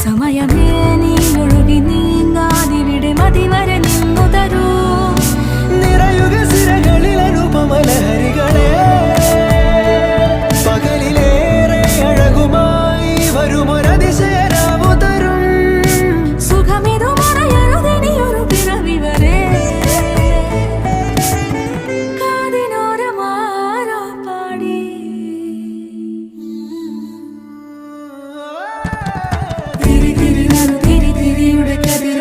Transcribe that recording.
സമയമേ നീ ഒഴുകി നീങ്ങാതിവിടെ മതിവരെ നിന്നു തരൂ നിറയുക സിരകളിൽ അനുപമലഹരികളെ പകലിലേറെ അഴകുമായി വരുമൊരതിശയരാവു തരും സുഖമിതു മറയരുതിനിയൊരു പിറവി വരെ കാതിനോരമാരോ പാടി തിരി തിരി തിരിയുടെ കതിർ